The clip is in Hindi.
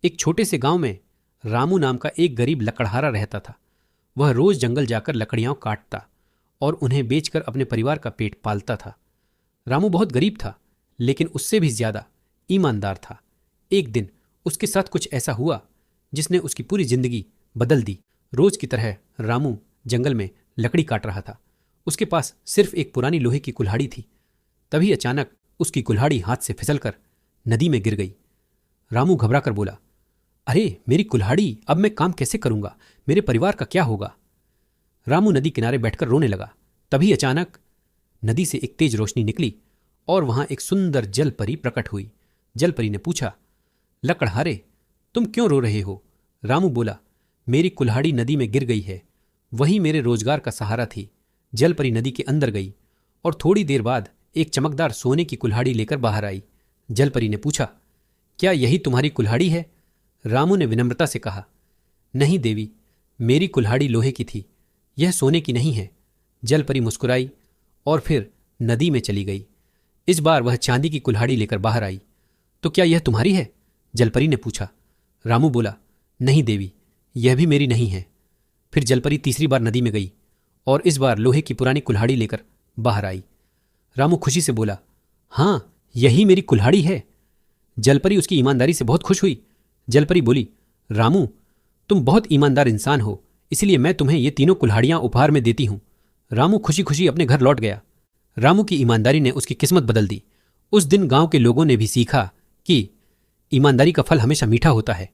एक छोटे से गांव में रामू नाम का एक गरीब लकड़हारा रहता था। वह रोज जंगल जाकर लकड़ियां काटता और उन्हें बेचकर अपने परिवार का पेट पालता था। रामू बहुत गरीब था, लेकिन उससे भी ज्यादा ईमानदार था। एक दिन उसके साथ कुछ ऐसा हुआ जिसने उसकी पूरी जिंदगी बदल दी। रोज की तरह रामू जंगल में लकड़ी काट रहा था। उसके पास सिर्फ एक पुरानी लोहे की कुल्हाड़ी थी। तभी अचानक उसकी कुल्हाड़ी हाथ से फिसलकर नदी में गिर गई। रामू घबरा कर बोला, अरे मेरी कुल्हाड़ी, अब मैं काम कैसे करूंगा? मेरे परिवार का क्या होगा? रामू नदी किनारे बैठकर रोने लगा। तभी अचानक नदी से एक तेज रोशनी निकली और वहां एक सुंदर जल परी प्रकट हुई। जल परी ने पूछा, लकड़हारे, तुम क्यों रो रहे हो? रामू बोला, मेरी कुल्हाड़ी नदी में गिर गई है, वही मेरे रोजगार का सहारा थी। जल परी नदी के अंदर गई और थोड़ी देर बाद एक चमकदार सोने की कुल्हाड़ी लेकर बाहर आई। जल परी ने पूछा, क्या यही तुम्हारी कुल्हाड़ी है? रामू ने विनम्रता से कहा, नहीं देवी, मेरी कुल्हाड़ी लोहे की थी, यह सोने की नहीं है। जल परी मुस्कुराई और फिर नदी में चली गई। इस बार वह चांदी की कुल्हाड़ी लेकर बाहर आई। तो क्या यह तुम्हारी है? जलपरी ने पूछा। रामू बोला, नहीं देवी, यह भी मेरी नहीं है। फिर जलपरी तीसरी बार नदी में गई और इस बार लोहे की पुरानी कुल्हाड़ी लेकर बाहर आई। रामू खुशी से बोला, हाँ, यही मेरी कुल्हाड़ी है। जलपरी उसकी ईमानदारी से बहुत खुश हुई। जलपरी बोली, रामू, तुम बहुत ईमानदार इंसान हो, इसलिए मैं तुम्हें ये तीनों कुल्हाड़ियां उपहार में देती हूं। रामू खुशी खुशी अपने घर लौट गया। रामू की ईमानदारी ने उसकी किस्मत बदल दी। उस दिन गांव के लोगों ने भी सीखा कि ईमानदारी का फल हमेशा मीठा होता है।